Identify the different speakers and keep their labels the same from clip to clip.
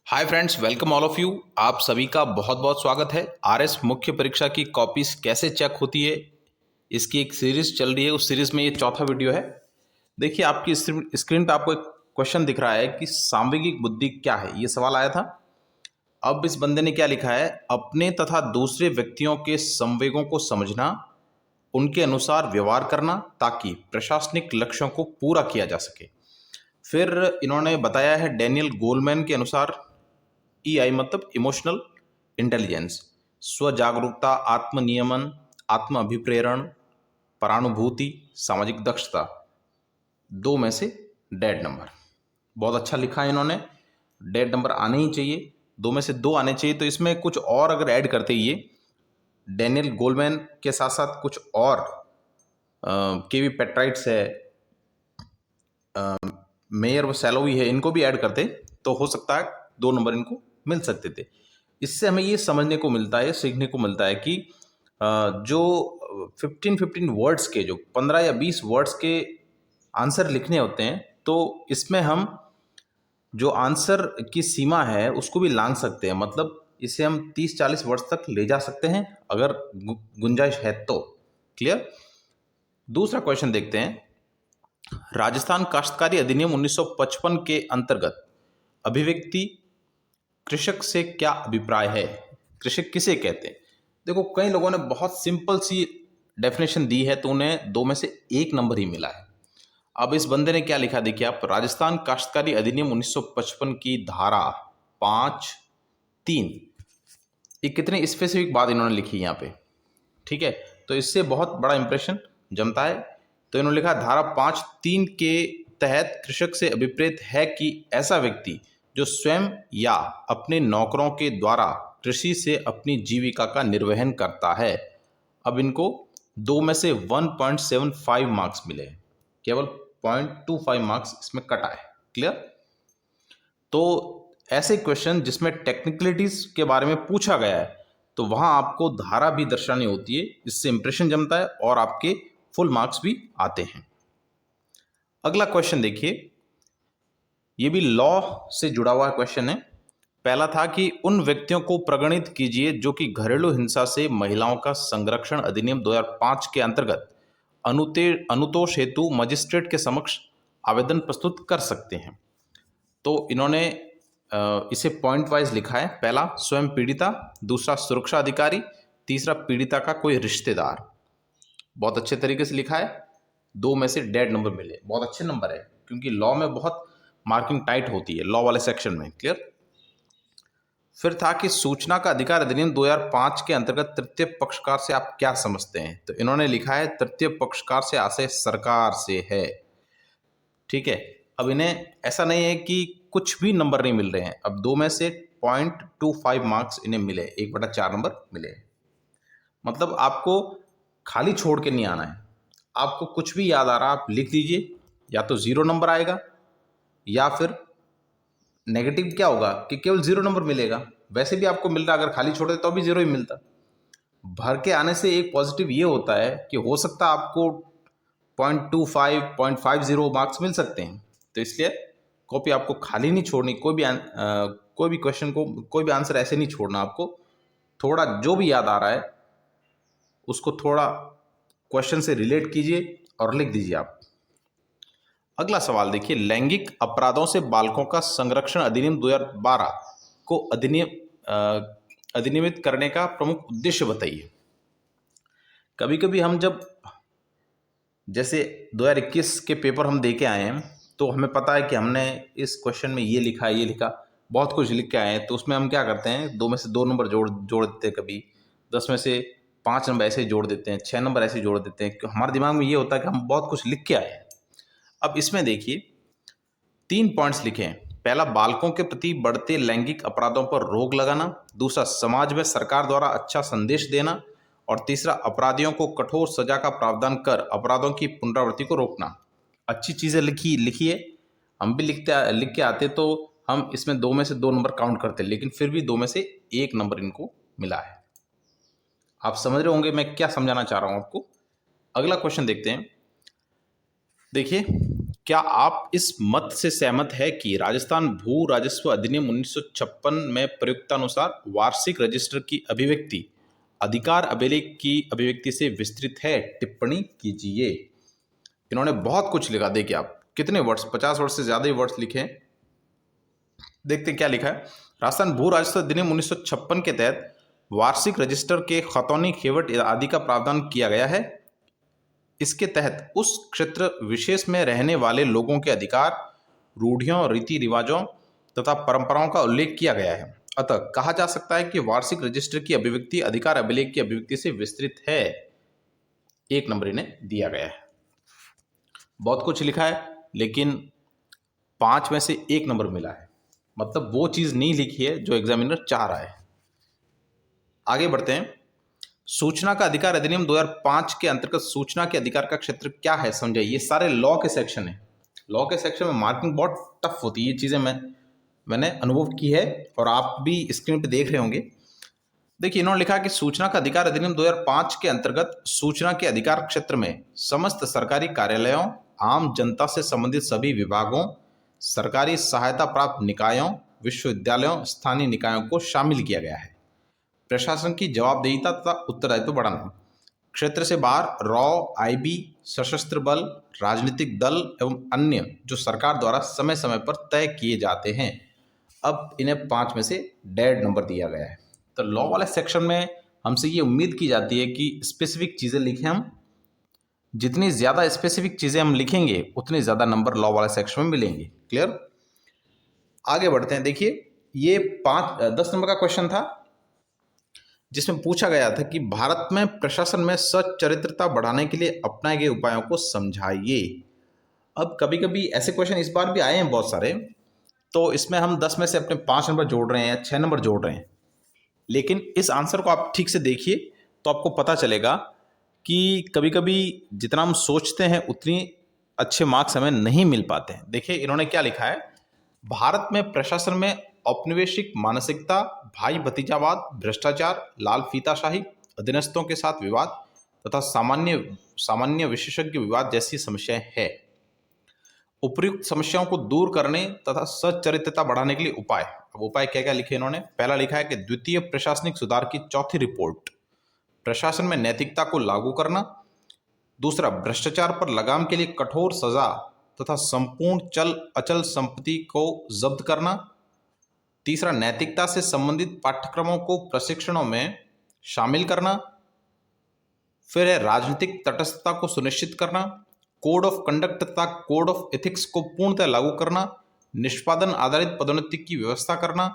Speaker 1: Hi friends, welcome all of you. आप सभी का बहुत बहुत स्वागत है। आरएस मुख्य परीक्षा की कॉपीज कैसे चेक होती है, इसकी एक सीरीज चल रही है। उस सीरीज में ये चौथा वीडियो है। देखिए, आपकी स्क्रीन पे आपको एक क्वेश्चन दिख रहा है कि सांवेगिक बुद्धि क्या है, ये सवाल आया था। अब इस बंदे ने क्या लिखा है, अपने तथा दूसरे व्यक्तियों के संवेगों को समझना, उनके अनुसार व्यवहार करना ताकि प्रशासनिक लक्ष्यों को पूरा किया जा सके। फिर इन्होंने बताया है डेनियल गोलमैन के अनुसार EI मतलब इमोशनल इंटेलिजेंस, स्व जागरूकता, आत्मनियमन, आत्म अभिप्रेरण, परानुभूति, सामाजिक दक्षता। दो में से डेड नंबर। बहुत अच्छा लिखा है इन्होंने। डेड नंबर आने ही चाहिए, दो में से दो आने चाहिए। तो इसमें कुछ और अगर ऐड करते, ये डेनियल गोलमैन के साथ साथ कुछ और केवी पेट्राइट्स है, मेयर व सैलोवी है, इनको भी ऐड करते तो हो सकता है दो नंबर इनको मिल सकते थे। इससे हमें ये समझने को मिलता है, सीखने को मिलता है कि जो 15 वर्ड्स के, जो 15 या 20 वर्ड्स के आंसर लिखने होते हैं, तो इसमें हम जो आंसर की सीमा है उसको भी लांघ सकते हैं। मतलब इसे हम 30-40 वर्ड्स तक ले जा सकते हैं अगर गुंजाइश है तो। क्लियर। दूसरा क्वेश्चन देखते हैं। राजस्थान काश्तकारी अधिनियम 1955 के अंतर्गत अभिव्यक्ति कृषक से क्या अभिप्राय है, कृषक किसे कहते हैं। देखो, कई लोगों ने बहुत सिंपल सी डेफिनेशन दी है तो उन्हें दो में से एक नंबर ही मिला है। अब इस बंदे ने क्या लिखा, देखिए आप, राजस्थान काश्तकारी अधिनियम 1955 की धारा 5(3), ये कितने स्पेसिफिक बात इन्होंने लिखी यहाँ पे। ठीक है, तो इससे बहुत बड़ा इंप्रेशन जमता है। तो इन्होंने लिखा, धारा 5(3) के तहत कृषक से अभिप्रेत है कि ऐसा व्यक्ति जो स्वयं या अपने नौकरों के द्वारा कृषि से अपनी जीविका का निर्वहन करता है। अब इनको दो में से 1.75 मार्क्स मिले, केवल 0.25 मार्क्स इसमें कटा है। क्लियर। तो ऐसे क्वेश्चन जिसमें टेक्निकलिटीज के बारे में पूछा गया है, तो वहां आपको धारा भी दर्शानी होती है, इससे इंप्रेशन जमता है और आपके फुल मार्क्स भी आते हैं। अगला क्वेश्चन देखिए, ये भी लॉ से जुड़ा हुआ क्वेश्चन है। पहला था कि उन व्यक्तियों को प्रगणित कीजिए जो कि घरेलू हिंसा से महिलाओं का संरक्षण अधिनियम 2005 के अंतर्गत अनुतोष हेतु मजिस्ट्रेट के समक्ष आवेदन प्रस्तुत कर सकते हैं। तो इन्होंने इसे पॉइंट वाइज लिखा है। पहला स्वयं पीड़िता, दूसरा सुरक्षा अधिकारी, तीसरा पीड़िता का कोई रिश्तेदार। बहुत अच्छे तरीके से लिखा है। दो में से डेड नंबर मिले, बहुत अच्छे नंबर है, क्योंकि लॉ में बहुत मार्किंग टाइट होती है, लॉ वाले सेक्शन में। क्लियर। फिर था कि सूचना का अधिकार अधिनियम 2005 के अंतर्गत तृतीय पक्षकार से आप क्या समझते हैं। तो इन्होंने लिखा है, तृतीय पक्षकार से आशय सरकार से है। ठीक है। अब इन्हें ऐसा नहीं है कि कुछ भी नंबर नहीं मिल रहे हैं। अब दो में से 0.25 मार्क्स इन्हें मिले, 1/4 नंबर मिले। मतलब आपको खाली छोड़ के नहीं आना है। आपको कुछ भी याद आ रहा आप लिख दीजिए, या तो 0 नंबर आएगा, या फिर नेगेटिव क्या होगा कि केवल 0 नंबर मिलेगा। वैसे भी आपको मिल रहा, अगर खाली छोड़ दे तो भी 0 ही मिलता। भर के आने से एक पॉजिटिव ये होता है कि हो सकता है आपको 0.25 0.50 मार्क्स मिल सकते हैं। तो इसलिए कॉपी आपको खाली नहीं छोड़नी। कोई भी क्वेश्चन को, कोई भी आंसर ऐसे नहीं छोड़ना। आपको थोड़ा जो भी याद आ रहा है उसको थोड़ा क्वेश्चन से रिलेट कीजिए और लिख दीजिए आप। अगला सवाल देखिए, लैंगिक अपराधों से बालकों का संरक्षण अधिनियम 2012 को अधिनियमित करने का प्रमुख उद्देश्य बताइए। कभी कभी हम जब जैसे 2021 के पेपर हम दे के आए हैं, तो हमें पता है कि हमने इस क्वेश्चन में ये लिखा, ये लिखा, बहुत कुछ लिख के आए हैं। तो उसमें हम क्या करते हैं, दो में से दो नंबर जोड़ देते हैं, कभी 10 में से 5 नंबर ऐसे ही जोड़ देते हैं, 6 नंबर ऐसे ही जोड़ देते हैं। हमारे दिमाग में ये होता है कि हम बहुत कुछ लिख के आए हैं। अब इसमें देखिए 3 पॉइंट्स लिखे हैं। पहला, बालकों के प्रति बढ़ते लैंगिक अपराधों पर रोक लगाना। दूसरा, समाज में सरकार द्वारा अच्छा संदेश देना। और तीसरा, अपराधियों को कठोर सजा का प्रावधान कर अपराधों की पुनरावृत्ति को रोकना। अच्छी चीज़ें लिखिए। हम भी लिख के आते तो हम इसमें दो में से दो नंबर काउंट करते, लेकिन फिर भी दो में से एक नंबर इनको मिला है। आप समझ रहे होंगे मैं क्या समझाना चाह रहा हूँ आपको। अगला क्वेश्चन देखते हैं। देखिए, क्या आप इस मत से सहमत है कि राजस्थान भू राजस्व अधिनियम 1956 में प्रयुक्तानुसार वार्षिक रजिस्टर की अभिव्यक्ति अधिकार अभिलेख की अभिव्यक्ति से विस्तृत है? टिप्पणी कीजिए। इन्होंने बहुत कुछ लिखा, देखिए आप कितने वर्ड्स, 50 वर्ड से ज्यादा ही वर्ड्स लिखे हैं। देखते हैं क्या लिखा है। राजस्थान भू राजस्व अधिनियम 1956 के तहत वार्षिक रजिस्टर के खतौनी, खेवट आदि का प्रावधान किया गया है। इसके तहत उस क्षेत्र विशेष में रहने वाले लोगों के अधिकार, रूढ़ियों, रीति रिवाजों तथा परंपराओं का उल्लेख किया गया है। अतः कहा जा सकता है कि वार्षिक रजिस्टर की अभिव्यक्ति अधिकार अभिलेख की अभिव्यक्ति से विस्तृत है। 1 नंबर इन्हें दिया गया है। बहुत कुछ लिखा है लेकिन 5 में से 1 नंबर मिला है, मतलब वो चीज नहीं लिखी है जो एग्जामिनर चाह रहा है। आगे बढ़ते हैं। सूचना का अधिकार अधिनियम 2005 के अंतर्गत सूचना के अधिकार का क्षेत्र क्या है, समझाइए। ये सारे लॉ के सेक्शन है। लॉ के सेक्शन में मार्किंग बहुत टफ होती है। ये चीजें मैंने अनुभव की है और आप भी स्क्रीन पे देख रहे होंगे। देखिए इन्होंने लिखा कि सूचना का अधिकार अधिनियम 2005 के अंतर्गत सूचना के अधिकार क्षेत्र में समस्त सरकारी कार्यालयों, आम जनता से संबंधित सभी विभागों, सरकारी सहायता प्राप्त निकायों, विश्वविद्यालयों, स्थानीय निकायों को शामिल किया गया है। प्रशासन की जवाबदेहिता तथा उत्तरदायित्व बढ़ाना। क्षेत्र से बाहर रॉ, आईबी, सशस्त्र बल, राजनीतिक दल एवं अन्य जो सरकार द्वारा समय समय पर तय किए जाते हैं। अब इन्हें 5 में से 1.5 नंबर दिया गया है। तो लॉ वाले सेक्शन में हमसे ये उम्मीद की जाती है कि स्पेसिफिक चीज़ें लिखें हम। जितनी ज़्यादा स्पेसिफिक चीज़ें हम लिखेंगे उतने ज़्यादा नंबर लॉ वाले सेक्शन में मिलेंगे। क्लियर? आगे बढ़ते हैं। देखिए ये 10 नंबर का क्वेश्चन था जिसमें पूछा गया था कि भारत में प्रशासन में सच्चरित्रता बढ़ाने के लिए अपनाए गए उपायों को समझाइए। अब कभी कभी ऐसे क्वेश्चन इस बार भी आए हैं बहुत सारे, तो इसमें हम 10 में से अपने 5 नंबर जोड़ रहे हैं या 6 नंबर जोड़ रहे हैं। लेकिन इस आंसर को आप ठीक से देखिए तो आपको पता चलेगा कि कभी कभी जितना हम सोचते हैं उतनी अच्छे मार्क्स हमें नहीं मिल पाते हैं। देखिए इन्होंने क्या लिखा है। भारत में प्रशासन में औपनिवेशिक मानसिकता, भाई भतीजावाद, भ्रष्टाचार, लाल फीताशाही, अधीनस्थों के साथ विवाद तथा सामान्य विशेषज्ञ विवाद जैसी समस्याएं हैं। उपर्युक्त समस्याओं को दूर करने तथा सच्चरित्रता बढ़ाने के लिए उपाय। अब उपाय क्या क्या लिखे इन्होंने। पहला लिखा है कि द्वितीय प्रशासनिक सुधार की चौथी रिपोर्ट, प्रशासन में नैतिकता को लागू करना। दूसरा, भ्रष्टाचार पर लगाम के लिए कठोर सजा तथा संपूर्ण चल अचल संपत्ति को जब्त करना। तीसरा, नैतिकता से संबंधित पाठ्यक्रमों को प्रशिक्षणों में शामिल करना। फिर है राजनीतिक तटस्थता को सुनिश्चित करना। कोड ऑफ कंडक्ट तथा कोड ऑफ एथिक्स को पूर्णतः लागू करना। निष्पादन आधारित पदोन्नति की व्यवस्था करना।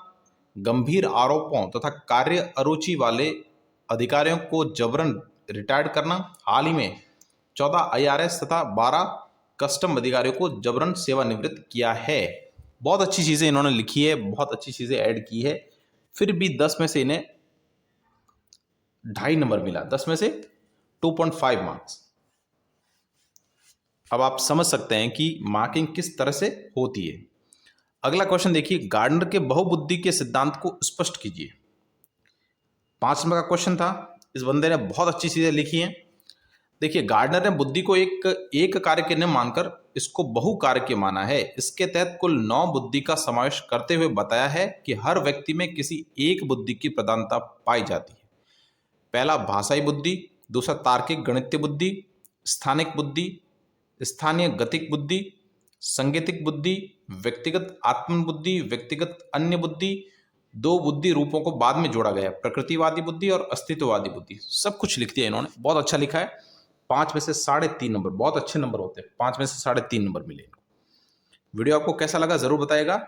Speaker 1: गंभीर आरोपों तथा कार्य अरुचि वाले अधिकारियों को जबरन रिटायर्ड करना। हाल ही में 14 IRS तथा 12 कस्टम अधिकारियों को जबरन सेवानिवृत्त किया है। बहुत अच्छी चीज़ें इन्होंने लिखी है, बहुत अच्छी चीज़ें ऐड की है। फिर भी 10 में से इन्हें 2.5 नंबर मिला, 10 में से 2.5 मार्क्स। अब आप समझ सकते हैं कि मार्किंग किस तरह से होती है। अगला क्वेश्चन देखिए, गार्डनर के बहुबुद्धि के सिद्धांत को स्पष्ट कीजिए। 5 नंबर का क्वेश्चन था। इस बंदे ने बहुत अच्छी चीजें लिखी हैं। देखिए गार्डनर ने बुद्धि को एक कार्य के न मानकर इसको बहु कार्य माना है। इसके तहत कुल 9 बुद्धि का समावेश करते हुए बताया है कि हर व्यक्ति में किसी एक बुद्धि की प्रधानता पाई जाती है। पहला भाषाई बुद्धि, दूसरा तार्किक गणितीय बुद्धि, स्थानिक बुद्धि, स्थानीय गतिक बुद्धि, संगीतिक बुद्धि, व्यक्तिगत आत्म बुद्धि, व्यक्तिगत अन्य बुद्धि। 2 बुद्धि रूपों को बाद में जोड़ा गया, प्रकृतिवादी बुद्धि और अस्तित्ववादी बुद्धि। सब कुछ लिख दिया इन्होंने, बहुत अच्छा लिखा है। 5 में से 3.5 नंबर, बहुत अच्छे नंबर होते हैं। 5 में से 3.5 नंबर मिले। वीडियो आपको कैसा लगा जरूर बताइएगा।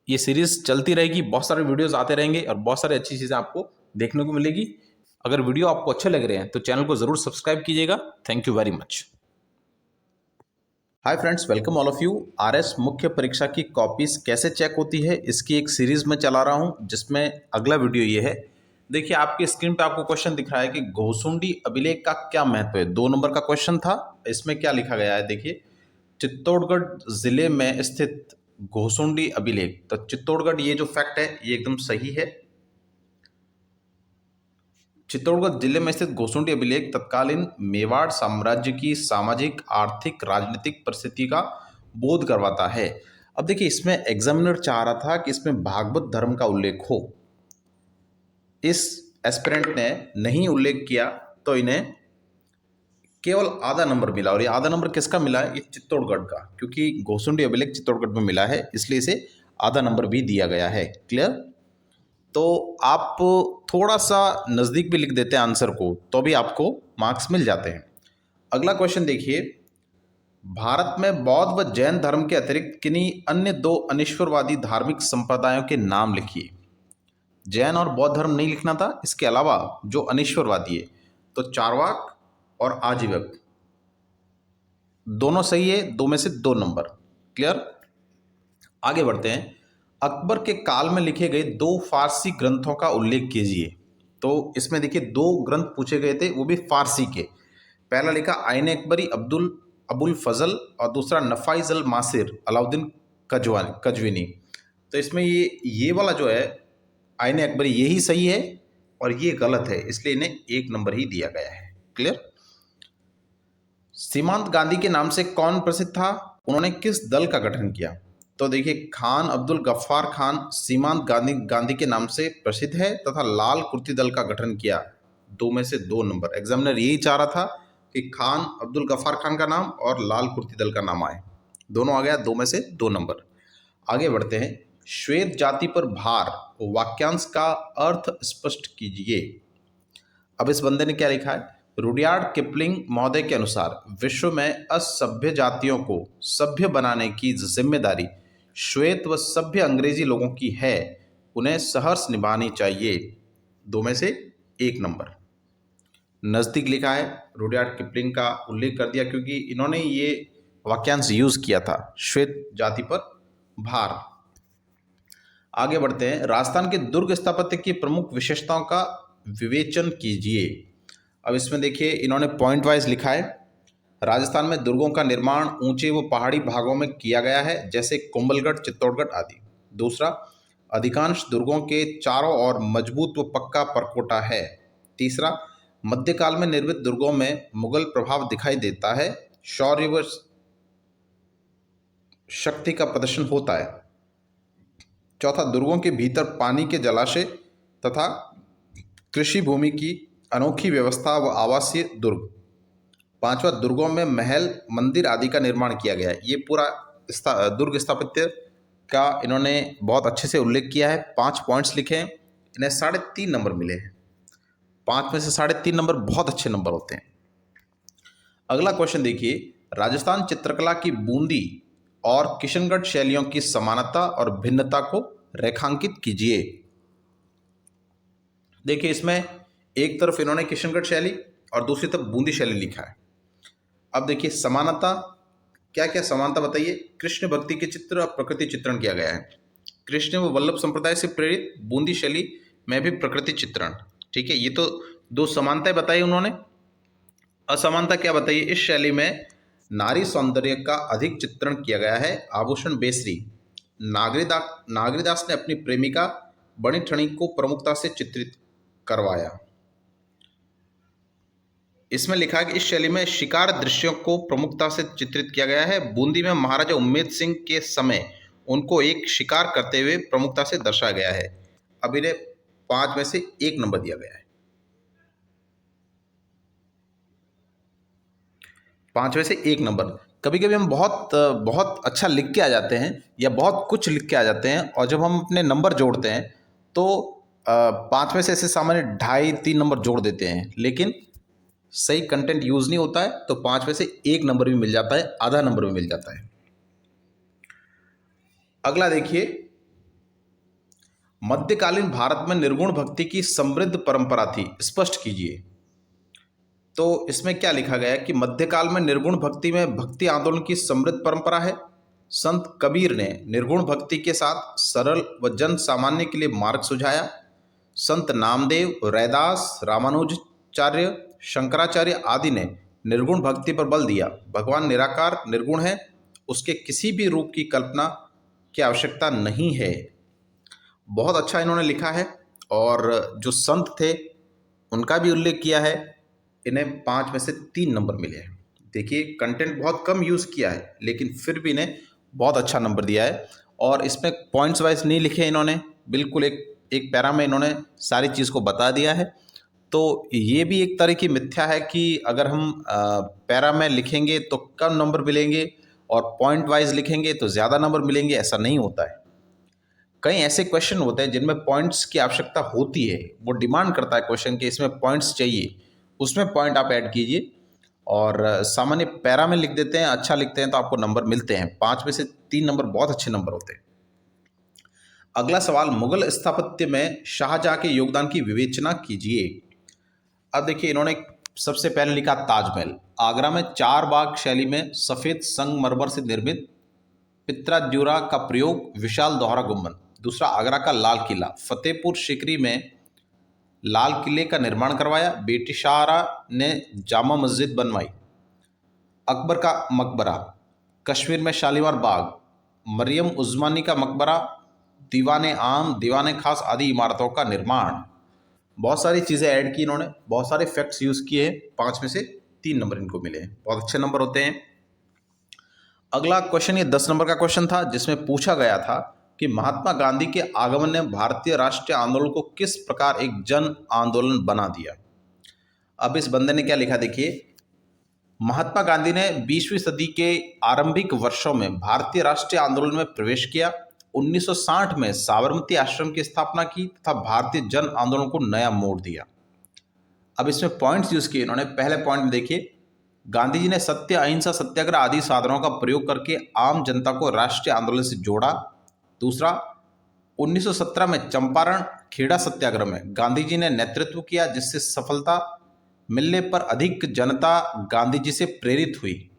Speaker 1: ये सीरीज चलती रहेगी, बहुत सारे वीडियोस आते रहेंगे और बहुत सारी अच्छी चीजें आपको देखने को मिलेगी। अगर वीडियो आपको अच्छे लग रहे हैं तो चैनल को जरूर सब्सक्राइब कीजिएगा। Thank you very much. Hi friends, welcome all of you. RS मुख्य परीक्षा की कॉपीज कैसे चेक होती है इसकी एक सीरीज में चला रहा हूं, जिसमें अगला वीडियो ये है। देखिए आपकी स्क्रीन पे आपको क्वेश्चन दिख रहा है कि घोसुंडी अभिलेख का क्या महत्व है। 2 नंबर का क्वेश्चन था। इसमें क्या लिखा गया है देखिए, चित्तौड़गढ़ जिले में स्थित घोसुंडी अभिलेख। तो चित्तौड़गढ़ ये जो फैक्ट है ये एकदम सही है। चित्तौड़गढ़ जिले में स्थित गोसुंडी अभिलेख तत्कालीन मेवाड़ साम्राज्य की सामाजिक, आर्थिक, राजनीतिक परिस्थिति का बोध करवाता है। अब देखिए, इसमें एग्जामिनर चाह रहा था कि इसमें भागवत धर्म का उल्लेख हो। इस एस्पिरेंट ने नहीं उल्लेख किया तो इन्हें केवल आधा नंबर मिला। और ये आधा नंबर किसका मिला है? ये चित्तौड़गढ़ का, क्योंकि गोसुंडी अभिलेख चित्तौड़गढ़ में मिला है, इसलिए इसे आधा नंबर भी दिया गया है। क्लियर? तो आप थोड़ा सा नज़दीक भी लिख देते हैं आंसर को तो भी आपको मार्क्स मिल जाते हैं। अगला क्वेश्चन देखिए, भारत में बौद्ध व जैन धर्म के अतिरिक्त किन्हीं अन्य दो अनीश्वरवादी धार्मिक संप्रदायों के नाम लिखिए। जैन और बौद्ध धर्म नहीं लिखना था, इसके अलावा जो अनीश्वरवादी है तो चारवाक और आजीवक दोनों सही है, दो में से 2 नंबर। क्लियर? आगे बढ़ते हैं। अकबर के काल में लिखे गए 2 फारसी ग्रंथों का उल्लेख कीजिए। तो इसमें देखिए 2 ग्रंथ पूछे गए थे, वो भी फारसी के। पहला लिखा आईन अकबरी अबुल फजल और दूसरा नफाइज अल मासिर अलाउद्दीन कजविनी। तो इसमें ये वाला जो है आईन अकबरी यही सही है और ये गलत है, इसलिए इन्हें 1 नंबर ही दिया गया है। क्लियर? सीमांत गांधी के नाम से कौन प्रसिद्ध था? उन्होंने किस दल का गठन किया? तो देखिए, खान अब्दुल गफ्फार खान सीमांत गांधी के नाम से प्रसिद्ध है तथा लाल कुर्ती दल का गठन किया। 2 में से 2 नंबर। एग्जामिनर यही चाह रहा था कि खान अब्दुल गफ्फार खान का नाम और लाल कुर्ती दल का नाम आए, दोनों आ गया, 2 में से 2 नंबर। आगे बढ़ते हैं। श्वेत जाति पर भार वाक्यांश का अर्थ स्पष्ट कीजिए। अब इस बंदे ने क्या लिखा है? रुडयार्ड किपलिंग महोदय के अनुसार विश्व में असभ्य जातियों को सभ्य बनाने की जिम्मेदारी श्वेत व सभ्य अंग्रेजी लोगों की है, उन्हें सहर्ष निभानी चाहिए। 2 में से 1 नंबर। नज़दीक लिखा है, रुडयार्ड किपलिंग का उल्लेख कर दिया क्योंकि इन्होंने ये वाक्यांश यूज किया था, श्वेत जाति पर भार। आगे बढ़ते हैं। राजस्थान के दुर्ग स्थापत्य की प्रमुख विशेषताओं का विवेचन कीजिए। अब इसमें देखिए, इन्होंने पॉइंट वाइज लिखा है। राजस्थान में दुर्गों का निर्माण ऊंचे व पहाड़ी भागों में किया गया है, जैसे कुंभलगढ़, चित्तौड़गढ़ आदि। दूसरा, अधिकांश दुर्गों के चारों ओर मजबूत व पक्का परकोटा है। तीसरा, मध्यकाल में निर्मित दुर्गों में मुगल प्रभाव दिखाई देता है, शौर्य व शक्ति का प्रदर्शन होता है। चौथा, दुर्गों के भीतर पानी के जलाशय तथा कृषि भूमि की अनोखी व्यवस्था व आवासीय दुर्ग। पांचवा, दुर्गों में महल, मंदिर आदि का निर्माण किया गया है। ये पूरा दुर्ग स्थापत्य का इन्होंने बहुत अच्छे से उल्लेख किया है। 5 पॉइंट्स लिखे हैं, इन्हें 3.5 नंबर मिले हैं। 5 में से 3.5 नंबर बहुत अच्छे नंबर होते हैं। अगला क्वेश्चन देखिए, राजस्थान चित्रकला की बूंदी और किशनगढ़ शैलियों की समानता और भिन्नता को रेखांकित कीजिए। देखिए, इसमें एक तरफ इन्होंने किशनगढ़ शैली और दूसरी तरफ बूंदी शैली लिखा है। अब देखिए, समानता क्या क्या समानता बताइए। कृष्ण भक्ति के चित्र और प्रकृति चित्रण किया गया है। कृष्ण व वल्लभ संप्रदाय से प्रेरित बूंदी शैली में भी प्रकृति चित्रण। ठीक है, ये तो 2 समानताएं बताई उन्होंने। असमानता क्या बताइए? इस शैली में नारी सौंदर्य का अधिक चित्रण किया गया है। आभूषण बेसरी। नागरीदास ने अपनी प्रेमिका बनी ठणी को प्रमुखता से चित्रित करवाया। इसमें लिखा है कि इस शैली में शिकार दृश्यों को प्रमुखता से चित्रित किया गया है। बूंदी में महाराजा उम्मेद सिंह के समय उनको एक शिकार करते हुए प्रमुखता से दर्शाया गया है। अब इन्हें 5 में से 1 नंबर दिया गया है। 5 में से 1 नंबर। कभी कभी हम बहुत अच्छा लिख के आ जाते हैं या बहुत कुछ लिख के आ जाते हैं, और जब हम अपने नंबर जोड़ते हैं तो 5 में से ऐसे सामान्य 2.5-3 नंबर जोड़ देते हैं, लेकिन सही कंटेंट यूज नहीं होता है तो 5 में से 1 नंबर भी मिल जाता है, आधा नंबर भी मिल जाता है। अगला देखिए, मध्यकालीन भारत में निर्गुण भक्ति की समृद्ध परंपरा थी, स्पष्ट कीजिए। तो इसमें क्या लिखा गया है कि मध्यकाल में निर्गुण भक्ति में भक्ति आंदोलन की समृद्ध परंपरा है। संत कबीर ने निर्गुण भक्ति के साथ सरल व जन सामान्य के लिए मार्ग सुझाया। संत नामदेव, रैदास, रामानुजाचार्य, शंकराचार्य आदि ने निर्गुण भक्ति पर बल दिया। भगवान निराकार निर्गुण है, उसके किसी भी रूप की कल्पना की आवश्यकता नहीं है। बहुत अच्छा इन्होंने लिखा है। और जो संत थे उनका भी उल्लेख किया है। इन्हें 5 में से 3 नंबर मिले हैं। देखिए कंटेंट बहुत कम यूज़ किया है लेकिन फिर भी इन्हें बहुत अच्छा नंबर दिया है। और इसमें पॉइंट्स वाइज नहीं लिखे इन्होंने, बिल्कुल एक एक पैरा में इन्होंने सारी चीज़ को बता दिया है। तो ये भी एक तरह की मिथ्या है कि अगर हम पैरा में लिखेंगे तो कम नंबर मिलेंगे और पॉइंट वाइज लिखेंगे तो ज़्यादा नंबर मिलेंगे, ऐसा नहीं होता है। कई ऐसे क्वेश्चन होते हैं जिनमें पॉइंट्स की आवश्यकता होती है, वो डिमांड करता है क्वेश्चन कि इसमें पॉइंट्स चाहिए, उसमें पॉइंट आप ऐड कीजिए। और सामान्य पैरा में लिख देते हैं, अच्छा लिखते हैं तो आपको नंबर मिलते हैं। 5 में से 3 नंबर बहुत अच्छे नंबर होते हैं। अगला सवाल, मुगल स्थापत्य में शाहजहां के योगदान की विवेचना कीजिए। अब देखिए इन्होंने सबसे पहले लिखा ताजमहल। आगरा में 4 बाग शैली में सफ़ेद संगमरमर से निर्मित पित्राद्युरा का प्रयोग, विशाल दोहरा गुंबद। दूसरा, आगरा का लाल किला। फतेहपुर सीकरी में लाल किले का निर्माण करवाया। बेटी शाहरा ने जामा मस्जिद बनवाई। अकबर का मकबरा। कश्मीर में शालीमार बाग। मरियम उज़्मानी का मकबरा। दीवाने आम, दीवाने खास आदि इमारतों का निर्माण। बहुत सारी चीज़ें ऐड की इन्होंने, बहुत सारे फैक्ट्स यूज़ किए। 5 में से 3 नंबर इनको मिले हैं, बहुत अच्छे नंबर होते हैं। अगला क्वेश्चन, ये 10 नंबर का क्वेश्चन था जिसमें पूछा गया था कि महात्मा गांधी के आगमन ने भारतीय राष्ट्रीय आंदोलन को किस प्रकार एक जन आंदोलन बना दिया। अब इस बंदे ने क्या लिखा, देखिए महात्मा गांधी ने 20वीं सदी के आरंभिक वर्षों में भारतीय राष्ट्रीय आंदोलन में प्रवेश किया। 1960 में साबरमती आश्रम की स्थापना की तथा भारतीय जन आंदोलन को नया मोड़ दिया। अब इसमें पॉइंट्स यूज किए इन्होंने। पहले पॉइंट में देखिए, गांधी जी ने सत्य, अहिंसा, सत्याग्रह आदि साधनों का प्रयोग करके आम जनता को राष्ट्रीय आंदोलन से जोड़ा। दूसरा, 1917 में चंपारण खेड़ा सत्याग्रह में गांधी जी ने नेतृत्व किया, जिससे सफलता मिलने पर अधिक जनता गांधी जी से प्रेरित हुई।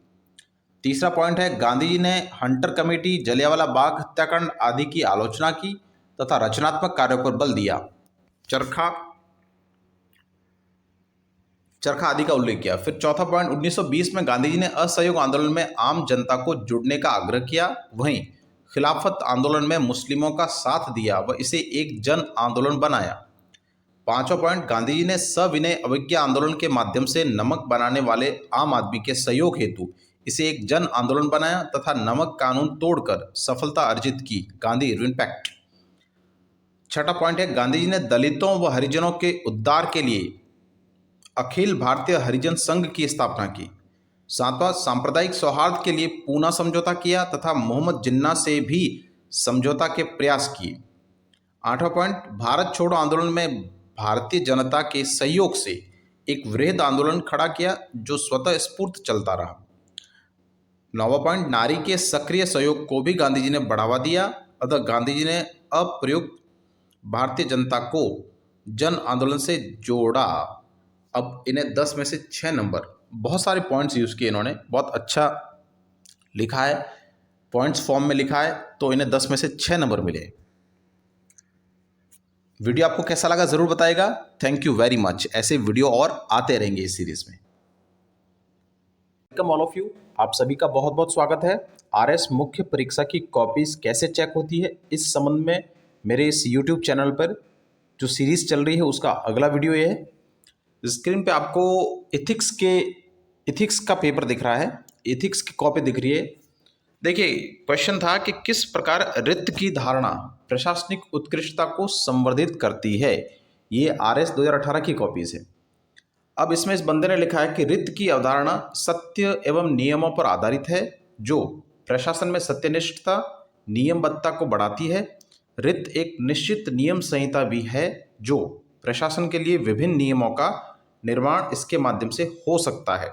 Speaker 1: तीसरा पॉइंट है, गांधी जी ने हंटर कमेटी, जलियांवाला बाग हत्याकांड आदि की आलोचना की तथा रचनात्मक कार्यों पर बल दिया। चरखा आदि का उल्लेख किया। फिर चौथा पॉइंट, 1920 में गांधी जी ने असहयोग आंदोलन में आम जनता को जुड़ने का आग्रह किया। वहीं खिलाफत आंदोलन में मुस्लिमों का साथ दिया व इसे एक जन आंदोलन बनाया। पांचवा पॉइंट, गांधी जी ने सविनय अवज्ञा आंदोलन के माध्यम से नमक बनाने वाले आम आदमी के सहयोग हेतु इसे एक जन आंदोलन बनाया तथा नमक कानून तोड़कर सफलता अर्जित की, गांधी इरविन पैक्ट। छठा पॉइंट है, गांधी जी ने दलितों व हरिजनों के उद्धार के लिए अखिल भारतीय हरिजन संघ की स्थापना की। सातवां, सांप्रदायिक सौहार्द के लिए पूना समझौता किया तथा मोहम्मद जिन्ना से भी समझौता के प्रयास किए। आठवां पॉइंट, भारत छोड़ो आंदोलन में भारतीय जनता के सहयोग से एक वृहद आंदोलन खड़ा किया जो स्वतः स्फूर्त चलता रहा। नौवां पॉइंट, नारी के सक्रिय सहयोग को भी गांधी जी ने बढ़ावा दिया, अतः गांधी जी ने अप्रयुक्त भारतीय जनता को जन आंदोलन से जोड़ा। अब इन्हें 10 में से 6 नंबर, बहुत सारे पॉइंट्स यूज़ किए इन्होंने, बहुत अच्छा लिखा है, पॉइंट्स फॉर्म में लिखा है, तो इन्हें 10 में से 6 नंबर मिले। वीडियो आपको कैसा लगा ज़रूर बताइएगा। Thank you very much. ऐसे वीडियो और आते रहेंगे इस सीरीज़ में। वेलकम ऑल ऑफ यू, आप सभी का बहुत बहुत स्वागत है। आरएस मुख्य परीक्षा की कॉपीज़ कैसे चेक होती है, इस संबंध में मेरे इस यूट्यूब चैनल पर जो सीरीज़ चल रही है उसका अगला वीडियो ये है। स्क्रीन पे आपको इथिक्स का पेपर दिख रहा है, इथिक्स की कॉपी दिख रही है। देखिए क्वेश्चन था कि किस प्रकार रित की धारणा प्रशासनिक उत्कृष्टता को संवर्धित करती है। ये आरएस 2018 की कॉपीज है। अब इसमें इस बंदे ने लिखा है कि रित की अवधारणा सत्य एवं नियमों पर आधारित है जो प्रशासन में सत्यनिष्ठता, नियमबद्धता को बढ़ाती है। रित एक निश्चित नियम संहिता भी है जो प्रशासन के लिए विभिन्न नियमों का निर्माण इसके माध्यम से हो सकता है।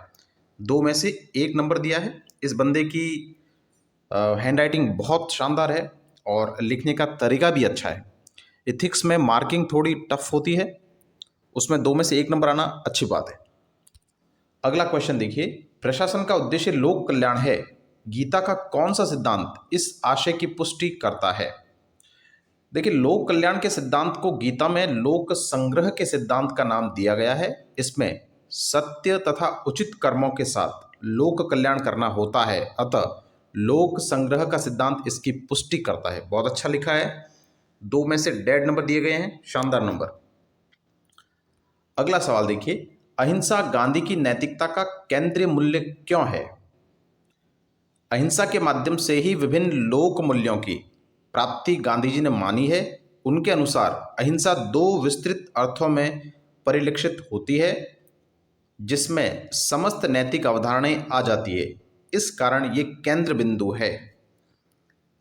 Speaker 1: 2 में से 1 नंबर दिया है। इस बंदे की हैंडराइटिंग बहुत शानदार है और लिखने का तरीका भी अच्छा है। इथिक्स में मार्किंग थोड़ी टफ होती है, उसमें 2 में से 1 नंबर आना अच्छी बात है। अगला क्वेश्चन देखिए, प्रशासन का उद्देश्य लोक कल्याण है। गीता का कौन सा सिद्धांत इस आशय की पुष्टि करता है। देखिए लोक कल्याण के सिद्धांत को गीता में लोक संग्रह के सिद्धांत का नाम दिया गया है। इसमें सत्य तथा उचित कर्मों के साथ लोक कल्याण करना होता है, अतः लोक संग्रह का सिद्धांत इसकी पुष्टि करता है। बहुत अच्छा लिखा है। 2 में से 1.5 नंबर दिए गए हैं, शानदार नंबर। अगला सवाल देखिए, अहिंसा गांधी की नैतिकता का केंद्रीय मूल्य क्यों है? अहिंसा के माध्यम से ही विभिन्न लोक मूल्यों की प्राप्ति गांधी जी ने मानी है। उनके अनुसार अहिंसा दो विस्तृत अर्थों में परिलक्षित होती है, जिसमें समस्त नैतिक अवधारणाएं आ जाती है। इस कारण ये केंद्र बिंदु है।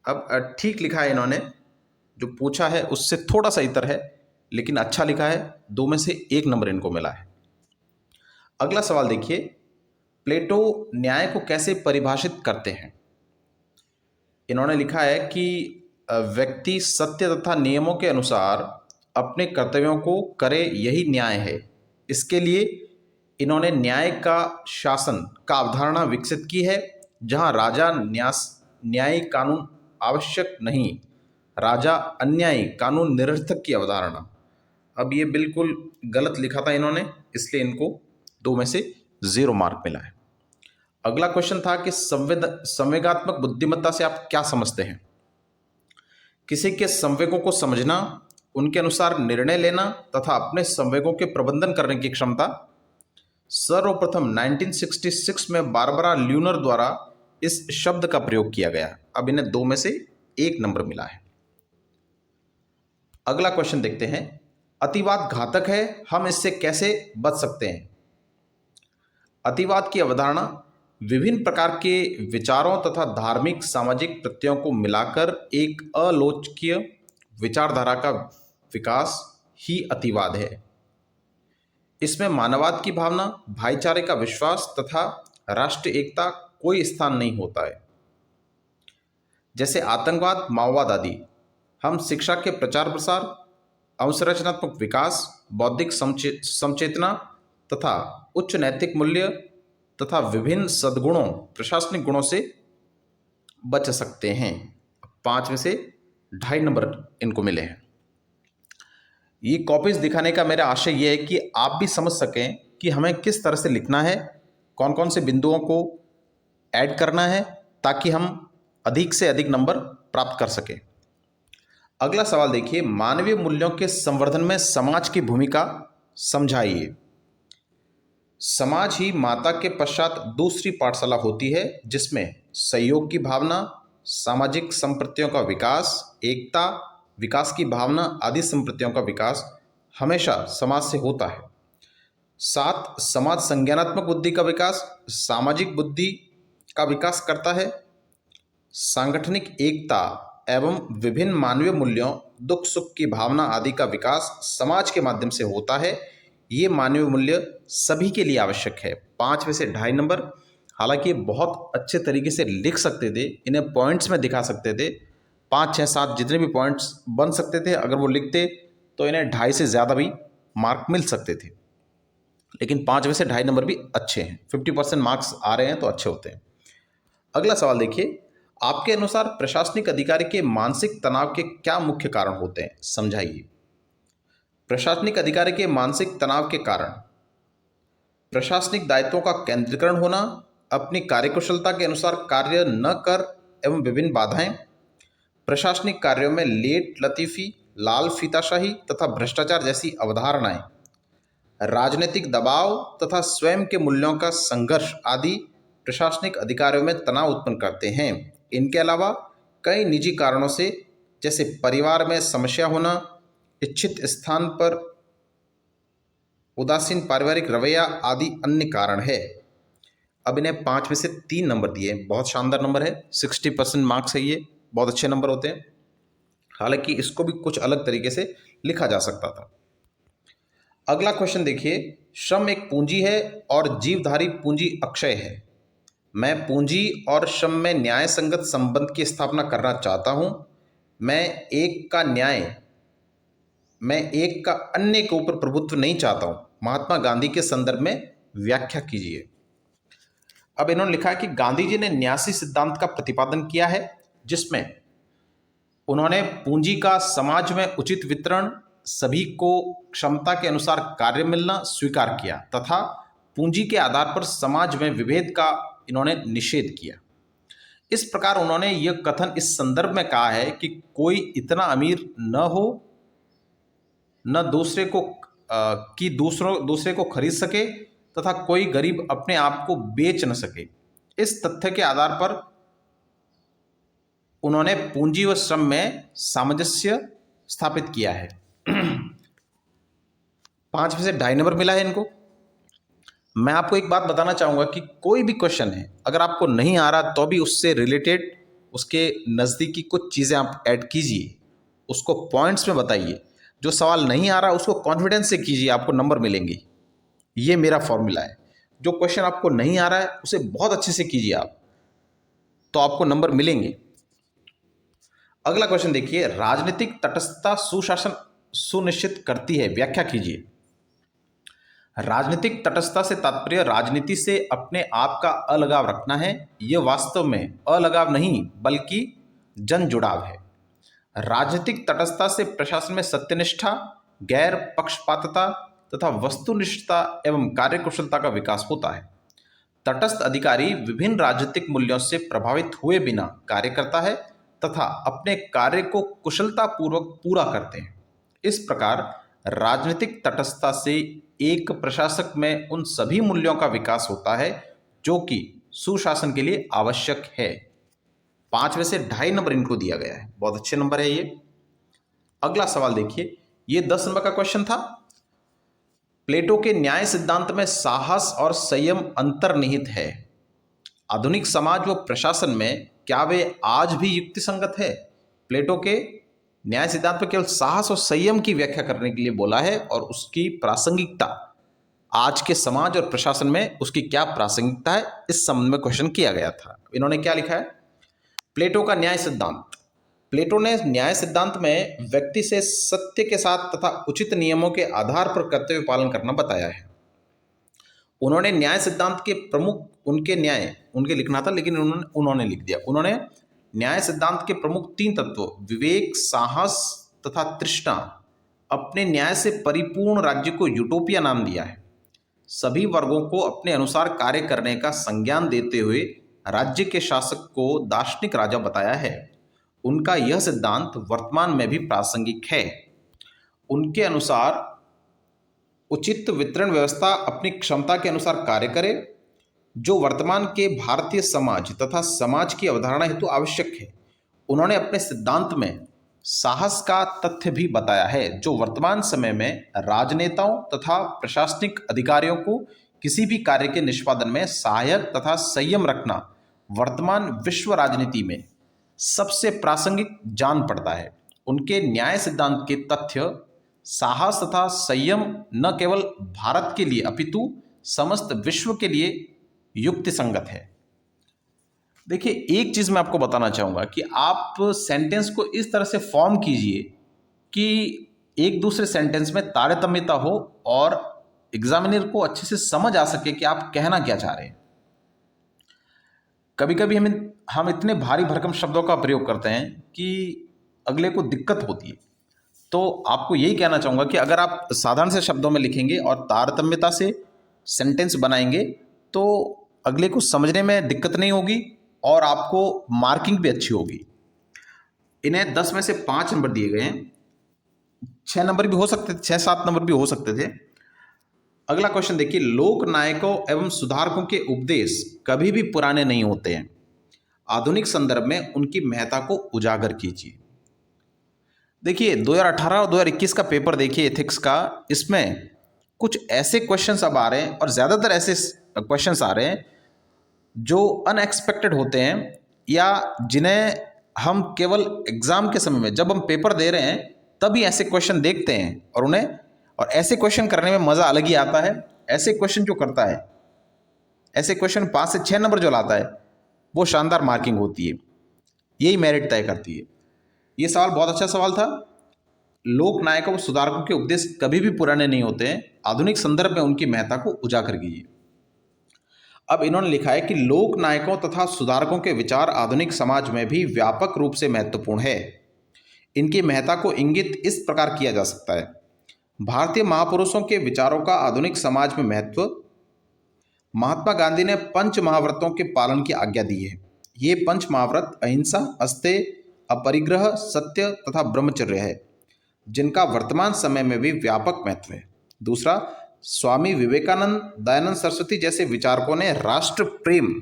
Speaker 1: अब ठीक लिखा है इन्होंने, जो पूछा है उससे थोड़ा सा इतर है, लेकिन अच्छा लिखा है। 2 में से 1 नंबर इनको मिला है। अगला सवाल देखिए, प्लेटो न्याय को कैसे परिभाषित करते हैं? इन्होंने लिखा है कि व्यक्ति सत्य तथा नियमों के अनुसार अपने कर्तव्यों को करे, यही न्याय है। इसके लिए इन्होंने न्याय का शासन का अवधारणा विकसित की है, जहां राजा न्यायी कानून आवश्यक नहीं, राजा अन्यायी कानून निरर्थक की अवधारणा। अब ये बिल्कुल गलत लिखा था इन्होंने, इसलिए इनको 2 में से 0 मार्क मिला है। अगला क्वेश्चन था कि संवेगात्मक बुद्धिमत्ता से आप क्या समझते हैं? किसी के संवेगों को समझना, उनके अनुसार निर्णय लेना तथा अपने संवेगों के प्रबंधन करने की क्षमता। सर्वप्रथम 1966 में बारबरा ल्यूनर द्वारा इस शब्द का प्रयोग किया गया। अब इन्हें 2 में से 1 नंबर मिला है। अगला क्वेश्चन देखते हैं, अतिवाद घातक है, हम इससे कैसे बच सकते हैं? अतिवाद की अवधारणा विभिन्न प्रकार के विचारों तथा धार्मिक सामाजिक प्रत्ययों को मिलाकर एक अलोचकीय विचारधारा का विकास ही अतिवाद है। इसमें मानववाद की भावना, भाईचारे का विश्वास तथा राष्ट्रीय एकता कोई स्थान नहीं होता है। जैसे आतंकवाद, माओवाद आदि। हम शिक्षा के प्रचार प्रसार, अवसंरचनात्मक विकास, बौद्धिक समचेतना तथा उच्च नैतिक मूल्य तथा विभिन्न सद्गुणों, प्रशासनिक गुणों से बच सकते हैं। 5 में से 2.5 नंबर इनको मिले हैं। ये कॉपीज दिखाने का मेरा आशय ये है कि आप भी समझ सकें कि हमें किस तरह से लिखना है, कौन कौन से बिंदुओं को ऐड करना है, ताकि हम अधिक से अधिक नंबर प्राप्त कर सकें। अगला सवाल देखिए, मानवीय मूल्यों के संवर्धन में समाज की भूमिका समझाइए। समाज ही माता के पश्चात दूसरी पाठशाला होती है, जिसमें सहयोग की भावना, सामाजिक संप्रतियों का विकास, एकता, विकास की भावना आदि संप्रतियों का विकास हमेशा समाज से होता है। 7 समाज संज्ञानात्मक बुद्धि का विकास सामाजिक बुद्धि का विकास करता है। सांगठनिक एकता एवं विभिन्न मानवीय मूल्यों, दुख सुख की भावना आदि का विकास समाज के माध्यम से होता है। ये मानवीय मूल्य सभी के लिए आवश्यक है। 5 में से 2.5 नंबर। हालांकि ये बहुत अच्छे तरीके से लिख सकते थे, इन्हें पॉइंट्स में दिखा सकते थे। 5, 6, 7 जितने भी पॉइंट्स बन सकते थे, अगर वो लिखते तो इन्हें 2.5 से ज़्यादा भी मार्क मिल सकते थे। लेकिन 5 में से 2.5 नंबर भी अच्छे हैं। 50% मार्क्स आ रहे हैं तो अच्छे होते हैं। अगला सवाल देखिए, आपके अनुसार प्रशासनिक अधिकारी के मानसिक तनाव के क्या मुख्य कारण होते हैं? समझाइए। प्रशासनिक अधिकारी के मानसिक तनाव के कारण प्रशासनिक दायित्वों का केंद्रीकरण होना, अपनी कार्यकुशलता के अनुसार कार्य न कर एवं विभिन्न बाधाएं, प्रशासनिक कार्यों में लेट लतीफ़ी, लाल फीताशाही तथा भ्रष्टाचार जैसी अवधारणाएं, राजनीतिक दबाव तथा स्वयं के मूल्यों का संघर्ष आदि प्रशासनिक अधिकारियों में तनाव उत्पन्न करते हैं। इनके अलावा कई निजी कारणों से, जैसे परिवार में समस्या होना, इच्छित स्थान पर उदासीन पारिवारिक रवैया आदि अन्य कारण है। अब इन्हें 5 में से 3 नंबर दिए। बहुत शानदार नंबर है, 60% मार्क्स है, ये बहुत अच्छे नंबर होते हैं। हालांकि इसको भी कुछ अलग तरीके से लिखा जा सकता था। अगला क्वेश्चन देखिए, श्रम एक पूंजी है और जीवधारी पूंजी अक्षय है। मैं पूंजी और श्रम में न्याय संगत संबंध की स्थापना करना चाहता हूं। मैं एक का अन्य के ऊपर प्रभुत्व नहीं चाहता हूं। महात्मा गांधी के संदर्भ में व्याख्या कीजिए। अब इन्होंने लिखा है कि गांधी जी ने न्यासी सिद्धांत का प्रतिपादन किया है, जिसमें उन्होंने पूंजी का समाज में उचित वितरण, सभी को क्षमता के अनुसार कार्य मिलना स्वीकार किया तथा पूंजी के आधार पर समाज में विभेद का इन्होंने निषेध किया। इस प्रकार उन्होंने यह कथन इस संदर्भ में कहा है कि कोई इतना अमीर न हो, न दूसरे को कि दूसरे को खरीद सके तथा कोई गरीब अपने आप को बेच न सके। इस तथ्य के आधार पर उन्होंने पूंजी व श्रम में सामंजस्य स्थापित किया है। 5 में से 2.5 नंबर मिला है इनको। मैं आपको एक बात बताना चाहूँगा कि कोई भी क्वेश्चन है, अगर आपको नहीं आ रहा तो भी उससे रिलेटेड उसके नज़दीकी कुछ चीज़ें आप ऐड कीजिए, उसको पॉइंट्स में बताइए। जो सवाल नहीं आ रहा उसको कॉन्फिडेंस से कीजिए, आपको नंबर मिलेंगे। ये मेरा फॉर्मूला है। जो क्वेश्चन आपको नहीं आ रहा है उसे बहुत अच्छे से कीजिए आप, तो आपको नंबर मिलेंगे। अगला क्वेश्चन देखिए, राजनीतिक तटस्थता सुशासन सुनिश्चित करती है, व्याख्या कीजिए। राजनीतिक तटस्थता से तात्पर्य राजनीति से अपने आप का अलगाव रखना है। यह वास्तव में अलगाव नहीं बल्कि जन जुड़ाव है। राजनीतिक तटस्थता से प्रशासन में सत्यनिष्ठा, गैर पक्षपातता तथा वस्तुनिष्ठता एवं कार्यकुशलता का विकास होता है। तटस्थ अधिकारी विभिन्न राजनीतिक मूल्यों से प्रभावित हुए बिना कार्य करता है तथा अपने कार्य को कुशलतापूर्वक पूरा करते हैं। इस प्रकार राजनीतिक तटस्थता से एक प्रशासक में उन सभी मूल्यों का विकास होता है जो कि सुशासन के लिए आवश्यक है। 5 में से 2.5 नंबर इनको दिया गया है, बहुत अच्छे नंबर है ये। अगला सवाल देखिए, ये 10 नंबर का क्वेश्चन था। प्लेटो के न्याय सिद्धांत में साहस और संयम अंतर्निहित है। आधुनिक समाज व प्रशासन में क्या वे आज भी युक्तिसंगत है? प्लेटो के न्याय सिद्धांत में केवल साहस और संयम की व्याख्या करने के लिए बोला है और उसकी प्रासंगिकता, आज के समाज और प्रशासन में उसकी क्या प्रासंगिकता है, इस संबंध में क्वेश्चन किया गया था। इन्होंने क्या लिखा है? प्लेटो का न्याय सिद्धांत। प्लेटो ने न्याय सिद्धांत में व्यक्ति से सत्य के साथ तथा उचित नियमों के आधार पर कर्तव्य पालन करना बताया है। उन्होंने न्याय सिद्धांत के प्रमुख उनके लिखना था लेकिन उन्होंने लिख दिया। उन्होंने न्याय सिद्धांत के प्रमुख 3 तत्वों विवेक, साहस तथा तृष्णा अपने न्याय से परिपूर्ण राज्य को यूटोपिया नाम दिया है। सभी वर्गों को अपने अनुसार कार्य करने का संज्ञान देते हुए राज्य के शासक को दार्शनिक राजा बताया है। उनका यह सिद्धांत वर्तमान में भी प्रासंगिक है। उनके अनुसार उचित वितरण व्यवस्था अपनी क्षमता के अनुसार कार्य करे, जो वर्तमान के भारतीय समाज तथा समाज की अवधारणा हेतु आवश्यक है। उन्होंने अपने सिद्धांत में साहस का तथ्य भी बताया है, जो वर्तमान समय में राजनेताओं तथा प्रशासनिक अधिकारियों को किसी भी कार्य के निष्पादन में सहायक तथा संयम रखना वर्तमान विश्व राजनीति में सबसे प्रासंगिक जान पड़ता है। उनके न्याय सिद्धांत के तथ्य साहस तथा संयम न केवल भारत के लिए अपितु समस्त विश्व के लिए युक्ति संगत है। देखिए, एक चीज मैं आपको बताना चाहूंगा कि आप सेंटेंस को इस तरह से फॉर्म कीजिए कि एक दूसरे सेंटेंस में तारतम्यता हो और एग्जामिनर को अच्छे से समझ आ सके कि आप कहना क्या चाह रहे हैं। कभी कभी हम इतने भारी भरकम शब्दों का प्रयोग करते हैं कि अगले को दिक्कत होती है। तो आपको यही कहना चाहूँगा कि अगर आप साधारण से शब्दों में लिखेंगे और तारतम्यता से सेंटेंस बनाएंगे तो अगले को समझने में दिक्कत नहीं होगी और आपको मार्किंग भी अच्छी होगी। इन्हें 10 में से 5 नंबर दिए गए हैं। 6 नंबर भी हो सकते थे, 6-7 नंबर भी हो सकते थे। अगला क्वेश्चन देखिए, लोक नायकों एवं सुधारकों के उपदेश कभी भी पुराने नहीं होते हैं। आधुनिक संदर्भ में उनकी महत्ता को उजागर कीजिए। देखिए, 2018 और 2021 का पेपर देखिए एथिक्स का, इसमें कुछ ऐसे क्वेश्चंस अब आ रहे हैं और ज़्यादातर ऐसे क्वेश्चंस आ रहे हैं जो अनएक्सपेक्टेड होते हैं या जिन्हें हम केवल एग्ज़ाम के समय में जब हम पेपर दे रहे हैं तभी ऐसे क्वेश्चन देखते हैं और ऐसे क्वेश्चन करने में मज़ा अलग ही आता है। ऐसे क्वेश्चन जो करता है, ऐसे क्वेश्चन 5 से 6 नंबर जो लाता है वो शानदार मार्किंग होती है, यही मेरिट तय करती है। ये सवाल बहुत अच्छा सवाल था। लोक नायकों व सुधारकों के उपदेश कभी भी पुराने नहीं होते हैं। आधुनिक संदर्भ में उनकी महत्ता को उजागर कीजिए। अब इन्होंने लिखा है कि लोक नायकों तथा सुधारकों के विचार आधुनिक समाज में भी व्यापक रूप से महत्वपूर्ण है। इनकी महत्ता को इंगित इस प्रकार किया जा सकता है। भारतीय महापुरुषों के विचारों का आधुनिक समाज में महत्व। महात्मा गांधी ने 5 महाव्रतों के पालन की आज्ञा दी है। ये 5 महाव्रत अहिंसा, अस्तेय, अपरिग्रह, सत्य तथा ब्रह्मचर्य है, जिनका वर्तमान समय में भी व्यापक महत्व है। दूसरा, स्वामी विवेकानंद, दयानंद सरस्वती जैसे विचारकों ने राष्ट्र प्रेम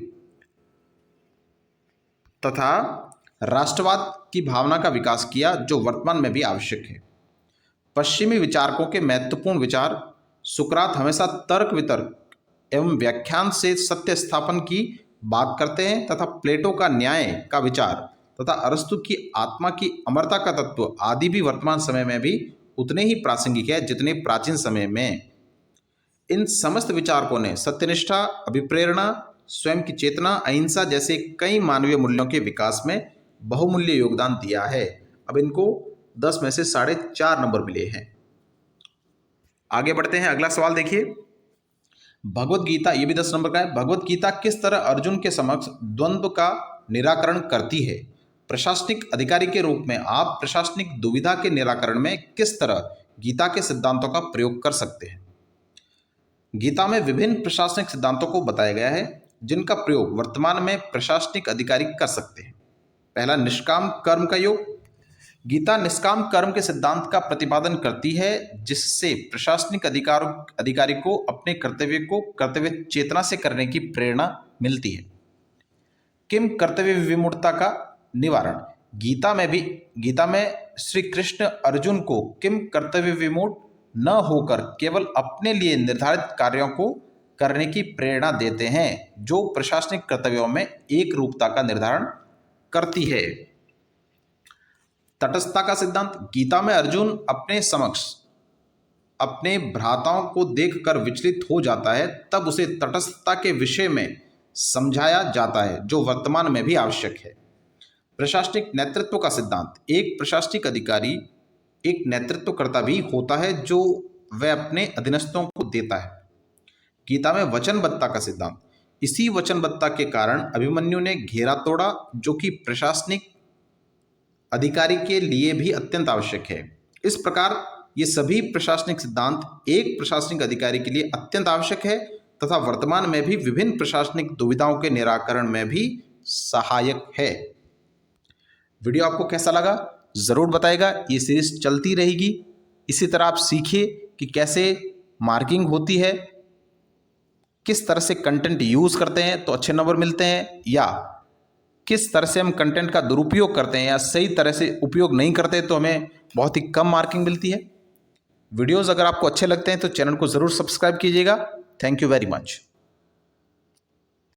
Speaker 1: तथा राष्ट्रवाद की भावना का विकास किया, जो वर्तमान में भी आवश्यक है। पश्चिमी विचारकों के महत्वपूर्ण विचार, सुकरात हमेशा तर्क वितर्क एवं व्याख्यान से सत्य स्थापन की बात करते हैं तथा प्लेटो का न्याय का विचार तथा अरस्तु की आत्मा की अमरता का तत्व आदि भी वर्तमान समय में भी उतने ही प्रासंगिक है जितने प्राचीन समय में। इन समस्त विचारकों ने सत्यनिष्ठा, अभिप्रेरणा, स्वयं की चेतना, अहिंसा जैसे कई मानवीय मूल्यों के विकास में बहुमूल्य योगदान दिया है। अब इनको 10 में से 4.5 नंबर मिले हैं। आगे बढ़ते हैं, अगला सवाल देखिए। भगवत गीता, ये भी 10 नंबर का है। भगवत गीता किस तरह अर्जुन के समक्ष द्वंद्व का निराकरण करती है? प्रशासनिक अधिकारी के रूप में आप प्रशासनिक दुविधा के निराकरण में किस तरह गीता के सिद्धांतों का प्रयोग कर सकते हैं? गीता में विभिन्न प्रशासनिक सिद्धांतों को बताया गया है जिनका प्रयोग वर्तमान में प्रशासनिक अधिकारी कर सकते हैं। पहला, निष्काम कर्म का योग। गीता निष्काम कर्म के सिद्धांत का प्रतिपादन करती है जिससे प्रशासनिक अधिकारी को अपने कर्तव्य को कर्तव्य चेतना से करने की प्रेरणा मिलती है। किम कर्तव्य विमूढ़ता का निवारण। गीता में श्री कृष्ण अर्जुन को किम कर्तव्य विमूढ़ न होकर केवल अपने लिए निर्धारित कार्यों को करने की प्रेरणा देते हैं, जो प्रशासनिक कर्तव्यों में एक रूपता का निर्धारण करती है। तटस्थता का सिद्धांत। गीता में अर्जुन अपने समक्ष अपने भ्राताओं को देखकर विचलित हो जाता है, तब उसे तटस्थता के विषय में समझाया जाता है, जो वर्तमान में भी आवश्यक है। प्रशासनिक नेतृत्व का सिद्धांत। एक प्रशासनिक अधिकारी एक नेतृत्वकर्ता भी होता है जो वह अपने अधीनस्थों को देता है। गीता में वचनबद्धता का सिद्धांत। इसी वचनबद्धता के कारण अभिमन्यु ने घेरा तोड़ा, जो कि प्रशासनिक अधिकारी के लिए भी अत्यंत आवश्यक है। इस प्रकार ये सभी प्रशासनिक सिद्धांत एक प्रशासनिक अधिकारी के लिए अत्यंत आवश्यक है तथा वर्तमान में भी विभिन्न प्रशासनिक दुविधाओं के निराकरण में भी सहायक है। वीडियो आपको कैसा लगा ज़रूर बताइएगा। ये सीरीज चलती रहेगी। इसी तरह आप सीखिए कि कैसे मार्किंग होती है, किस तरह से कंटेंट यूज़ करते हैं तो अच्छे नंबर मिलते हैं, या किस तरह से हम कंटेंट का दुरुपयोग करते हैं या सही तरह से उपयोग नहीं करते तो हमें बहुत ही कम मार्किंग मिलती है। वीडियोज़ अगर आपको अच्छे लगते हैं तो चैनल को ज़रूर सब्सक्राइब कीजिएगा। Thank you very much.